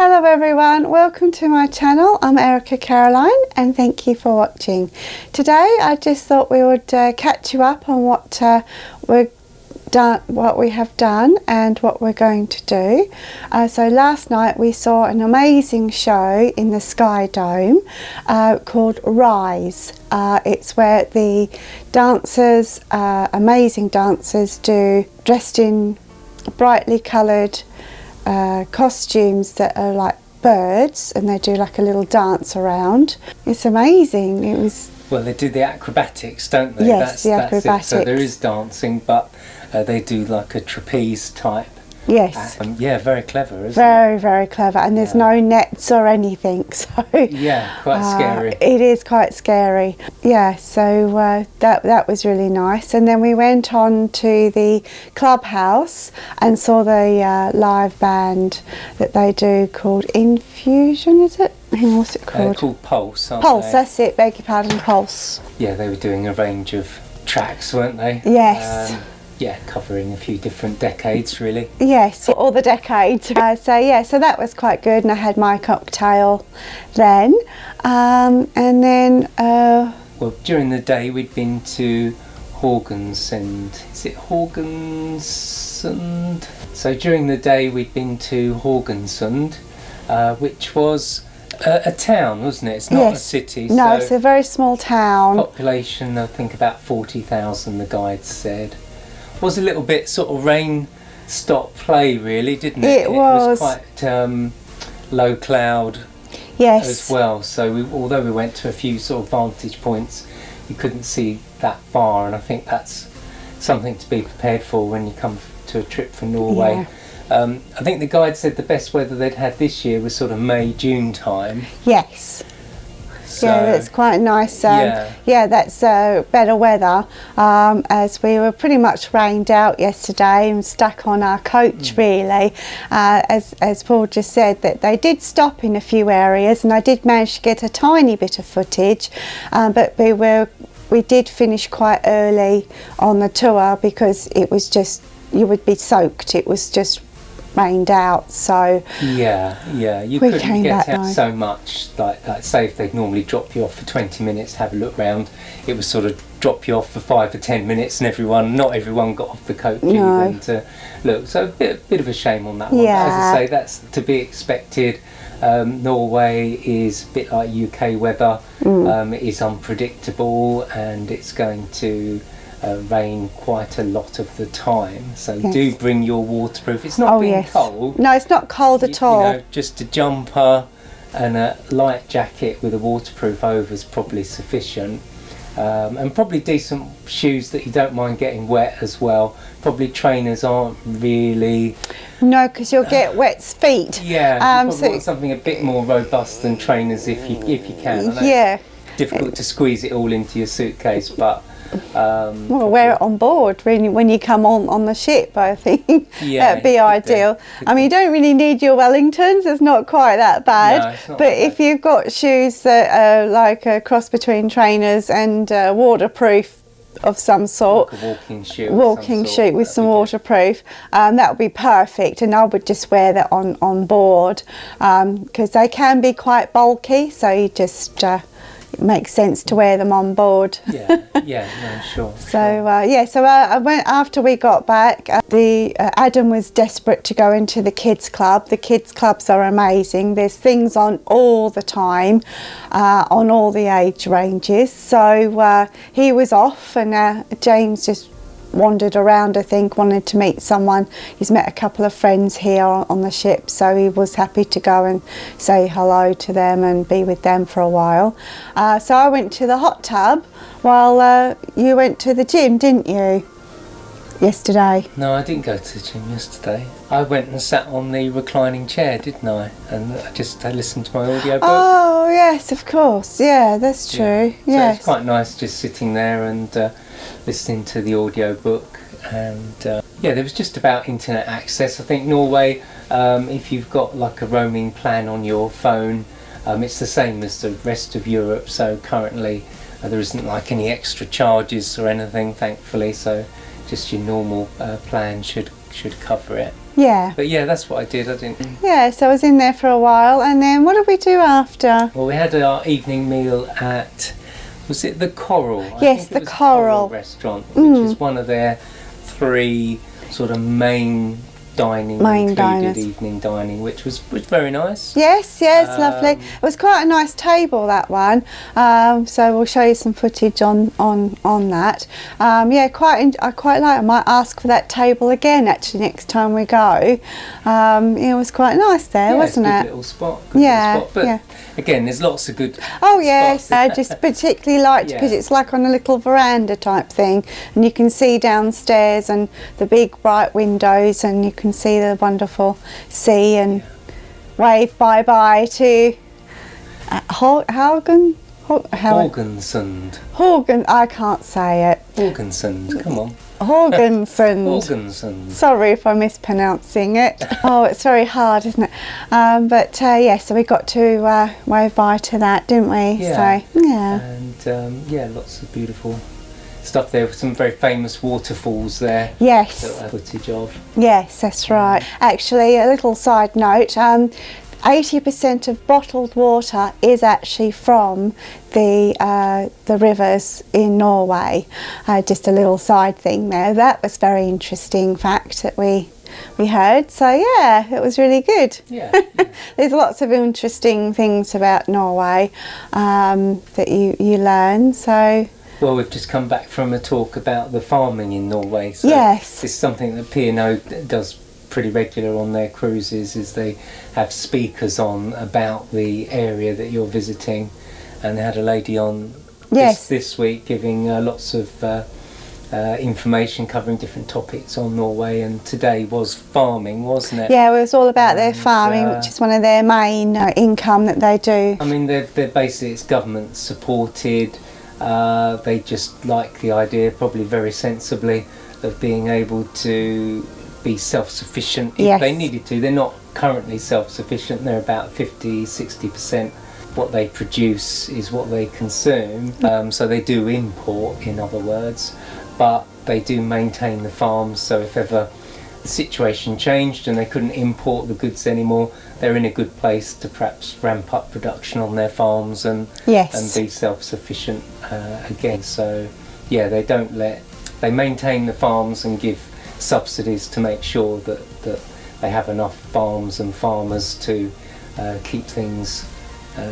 Hello everyone, welcome to my channel. I'm Erika Caroline and thank you for watching. Today I just thought we would catch you up on what we have done and what we're going to do. So last night we saw an amazing show in the SkyDome called Rise. It's where the dancers, amazing dancers, dressed in brightly coloured costumes that are like birds, and they do like a little dance around. It's amazing. It was. Well, they do the acrobatics, don't they? Yes, the acrobatics. So there is dancing, but they do like a trapeze type. Yes. Yeah, very clever, isn't it? Very clever, and there's no nets or anything, so yeah, quite scary. It is quite scary. Yeah, so that was really nice. And then we went on to the clubhouse and saw the live band that they do called Infusion, is it? What's it called? Called Pulse, aren't Pulse, they? That's it, beg your pardon, Pulse. Yeah, they were doing a range of tracks, weren't they? Yes. Yeah, covering a few different decades, really. Yes, all the decades. So that was quite good, and I had my cocktail then. And then... well, during the day we'd been to Hawkins, and is it Hawkinsund? So during the day we'd been to Hawkinsund, which was a town, wasn't it? It's not a city. No, so it's a very small town. Population, I think about 40,000, the guide said. Was a little bit sort of rain stop play, really, didn't it? It was quite low cloud. Yes. As well. So although we went to a few sort of vantage points, you couldn't see that far, and I think that's something to be prepared for when you come to a trip from Norway. Yeah. I think the guide said the best weather they'd had this year was sort of May, June time. Yes. So, yeah, that's quite nice. Yeah, that's better weather, as we were pretty much rained out yesterday and stuck on our coach really. As Paul just said, that they did stop in a few areas, and I did manage to get a tiny bit of footage, but we did finish quite early on the tour because it was just, you would be soaked. It was just rained out, so you couldn't get out so much. Like say if they'd normally drop you off for 20 minutes to have a look round, it was sort of drop you off for 5 or 10 minutes, and not everyone got off the coach even to look. So a bit of a shame on that one. Yeah. But as I say, that's to be expected. Norway is a bit like UK weather. It is unpredictable, and it's going to rain quite a lot of the time, so do bring your waterproof. It's not being cold. No, it's not cold at all. You know, just a jumper and a light jacket with a waterproof over is probably sufficient, and probably decent shoes that you don't mind getting wet as well. Probably trainers aren't really. No, because you'll get wet feet. Yeah, you probably want something a bit more robust than trainers if you can. I know it's difficult to squeeze it all into your suitcase, but. Well, wear it on board when you come on the ship, I think. That'd be ideal. I mean, you don't really need your Wellingtons, it's not quite that bad. No, it's not but if you've got shoes that are like a cross between trainers and waterproof of some sort, like a walking shoe with some waterproof, that would be perfect. And I would just wear that on board, because they can be quite bulky, so you just it makes sense to wear them on board. Sure. So I went after we got back. Adam was desperate to go into the kids club. The kids clubs are amazing. There's things on all the time, on all the age ranges. So he was off, and James just wandered around, I think, wanted to meet someone. He's met a couple of friends here on the ship, so he was happy to go and say hello to them and be with them for a while. So I went to the hot tub while you went to the gym, didn't you, yesterday? No, I didn't go to the gym yesterday. I went and sat on the reclining chair, didn't I? And I listened to my audiobook. Oh yes, of course. Yeah, that's true. So it's quite nice just sitting there and listening to the audiobook, and there was just about internet access. I think Norway, if you've got like a roaming plan on your phone, it's the same as the rest of Europe, so currently there isn't like any extra charges or anything, thankfully, so just your normal plan should should cover it. Yeah. But yeah, that's what I did. I didn't. Yeah, so I was in there for a while, and then what did we do after? Well, we had our evening meal at, was it the Coral? Yes, I think it the was Coral. restaurant, which is one of their 3 sort of main included diners. evening dining, which was very nice. Yes, lovely. It was quite a nice table, that one. So we'll show you some footage on that. Yeah, I quite like. I might ask for that table again actually next time we go. It was quite nice there, wasn't it's a it? good little spot. But again, there's lots of good. Oh yes, spots. I just particularly liked because it's like on a little veranda type thing, and you can see downstairs and the big bright windows, and you can see the wonderful sea and wave bye bye to Hawkinsund. I can't say it. Hawkinsund, come on. Hawkinsund. Sorry if I'm mispronouncing it. Oh, it's very hard, isn't it? But so we got to wave bye to that, didn't we? Yeah. So, yeah. And lots of beautiful stuff there. Some very famous waterfalls there. Yes. That footage of. Yes, that's right. Actually, a little side note. 80% of bottled water is actually from the rivers in Norway. Just a little side thing there. That was very interesting fact that we heard. So yeah, it was really good. Yeah. There's lots of interesting things about Norway that you learn. So. Well, we've just come back from a talk about the farming in Norway. So yes. It's something that P&O does pretty regular on their cruises, is they have speakers on about the area that you're visiting, and they had a lady on this week giving lots of information covering different topics on Norway, and today was farming, wasn't it? Yeah, it was all about their farming, which is one of their main income that they do. I mean, they're basically, it's government supported. They just like the idea, probably very sensibly, of being able to be self-sufficient if they needed to. They're not currently self-sufficient. They're about 50-60%. What they produce is what they consume. So they do import, in other words, but they do maintain the farms. So if ever the situation changed and they couldn't import the goods anymore, they're in a good place to perhaps ramp up production on their farms and be self-sufficient again. So yeah, they maintain the farms and give subsidies to make sure that they have enough farms and farmers to keep things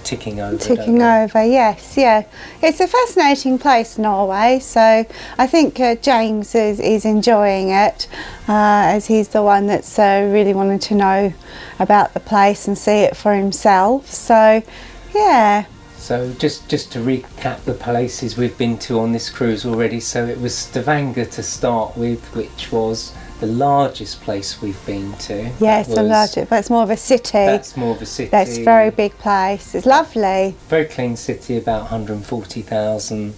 ticking over. Yes, yeah. It's a fascinating place, Norway, so I think James is enjoying it, as he's the one that's really wanted to know about the place and see it for himself. So yeah. So just to recap the places we've been to on this cruise already. So it was Stavanger to start with, which was the largest place we've been to. Yes, the largest, but it's more of a city. That's more of a city. That's a very big place. It's lovely. Very clean city, about 140,000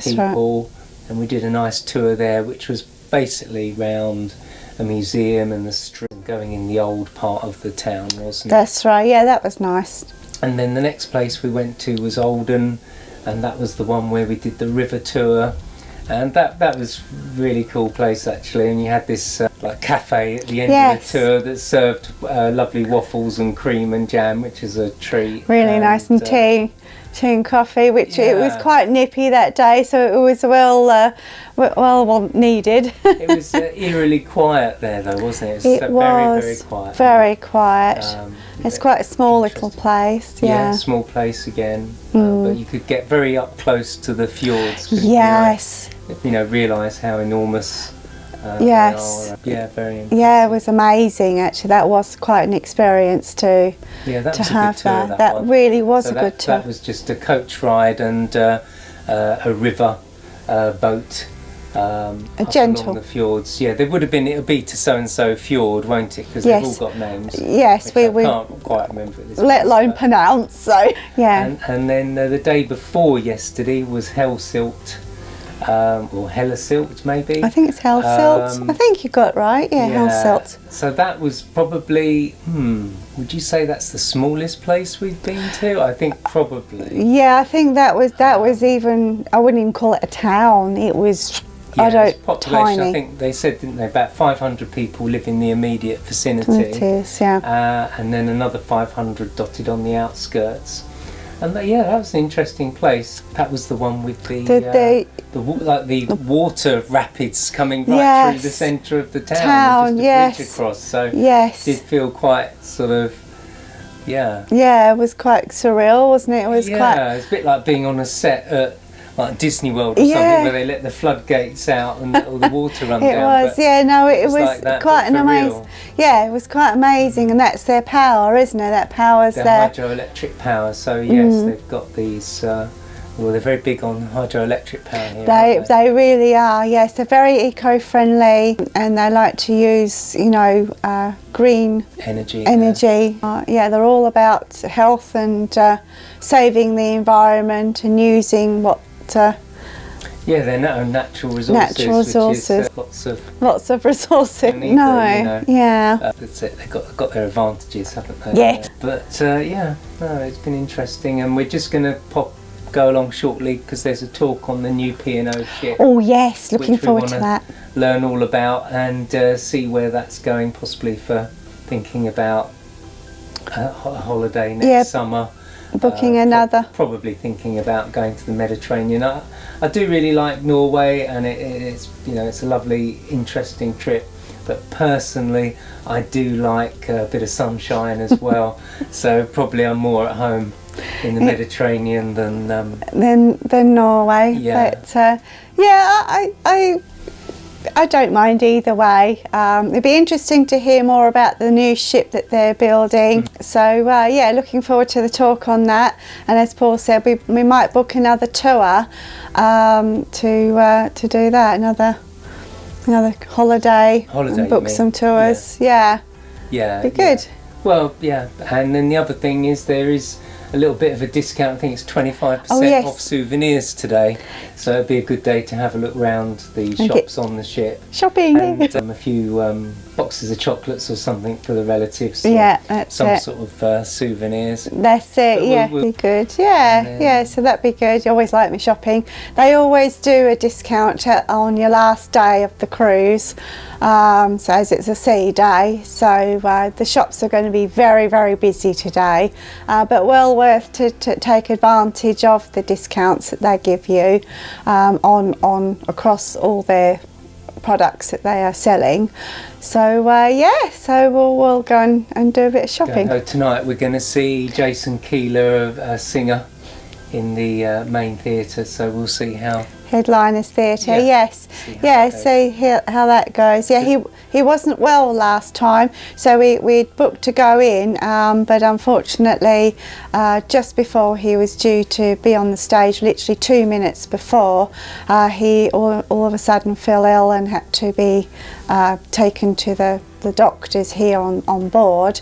people. Right. And we did a nice tour there, which was basically round a museum and the street, going in the old part of the town, wasn't it? That's right, yeah, that was nice. And then the next place we went to was Olden, and that was the one where we did the river tour, and that was really cool place actually. And you had this like cafe at the end of the tour that served lovely waffles and cream and jam, which is a treat. Really nice, and tea and coffee, which it was quite nippy that day, so it was well needed. It was eerily quiet there though, wasn't it? It was very quiet. Very quiet. It's quite a small little place. Yeah, small place again, but you could get very up close to the fjords. Yes. You know, realise how enormous. They are. Yeah, very interesting. Yeah, it was amazing actually. That was quite an experience to have that. That really was a good tour. That was just a coach ride and a river boat. A gentle. Along the fjords. Yeah, there would have been. It'll be to so and so fjord, won't it? Because they've all got names. Yes, we can't quite remember at this let alone pronounce. So yeah. And then the day before yesterday was Hellsilt. Or Hellesilt maybe. I think it's Hellsilt. I think you got it right. Yeah, Hellsilt. So that was probably. Would you say that's the smallest place we've been to? I think probably. Yeah, I think that was even. I wouldn't even call it a town. It was Yeah, I don't. it's population. Tiny. I think they said, didn't they, about 500 people live in the immediate vicinity. It is, yeah. And then another 500 dotted on the outskirts. And that was an interesting place. That was the one with the water rapids coming right through the centre of the town, and just a bridge across. So it did feel quite sort of, yeah, it was quite surreal, wasn't it? It was quite. It's a bit like being on a set at like Disney World or something, where they let the floodgates out and all the water run down. It was, it was like that, quite an amazing. Yeah, it was quite amazing, and that's their power, isn't it? That power's their their hydroelectric power. So yes, they've got these. Well, they're very big on hydroelectric power here. They really are. Yes, they're very eco-friendly, and they like to use green energy. They're all about health and saving the environment and using what. They're natural resources. Which is, lots of resources. That's it. They've got their advantages, haven't they? Yes. But it's been interesting, and we're just going to go along shortly because there's a talk on the new P&O ship. Oh yes, looking forward to that. Learn all about and see where that's going, possibly for thinking about a holiday next summer. Booking another. Probably thinking about going to the Mediterranean. I do really like Norway, and it's it's a lovely, interesting trip. But personally, I do like a bit of sunshine as well. So probably I'm more at home in the Mediterranean than Norway. Yeah. But I don't mind either way. It'd be interesting to hear more about the new ship that they're building. So looking forward to the talk on that. And as Paul said, we might book another tour to do that. Another holiday and book some tours. Yeah. Be good. Well, and then the other thing is there is a little bit of a discount. I think it's 25% off souvenirs today, so it'd be a good day to have a look round the shops on the ship. Shopping. And a few boxes of chocolates or something for the relatives. That's some it. sort of souvenirs. That's it. Be good. So that'd be good. You always like me shopping. They always do a discount on your last day of the cruise. So as it's a sea day, so the shops are going to be very, very busy today, but well worth to take advantage of the discounts that they give you on across all their products that they are selling. So we'll go and do a bit of shopping. Tonight we're going to see Jason Keeler, a singer, in the main theatre, so we'll see how. Headliners Theatre, see how that goes. He wasn't well last time, so we'd booked to go in, but unfortunately just before he was due to be on the stage, literally 2 minutes before, he all of a sudden fell ill and had to be taken to the doctors here on board,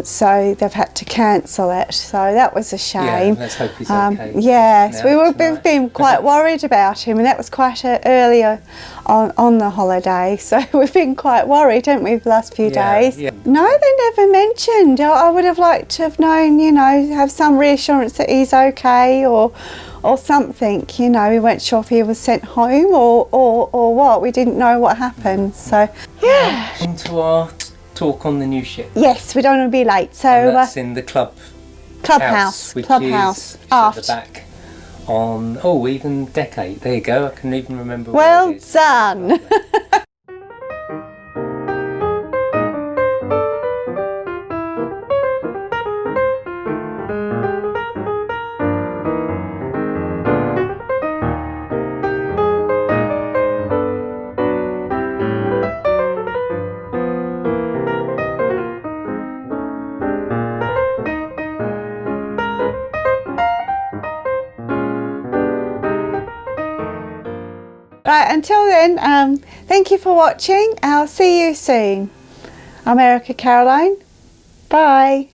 so they've had to cancel it, so that was a shame. Let's hope he's okay. We've been quite worried about him, and that was quite earlier on the holiday, so we've been quite worried, haven't we, the last few days. No, they never mentioned. I would have liked to have known, have some reassurance that he's okay or something, we weren't sure if he was sent home or what. We didn't know what happened, so On to our talk on the new ship. Yes, we don't want to be late, so and that's in the clubhouse, which is at the back on even decade. There you go. I can even remember. Well done. Right, until then, thank you for watching. I'll see you soon. I'm Erika Caroline. Bye.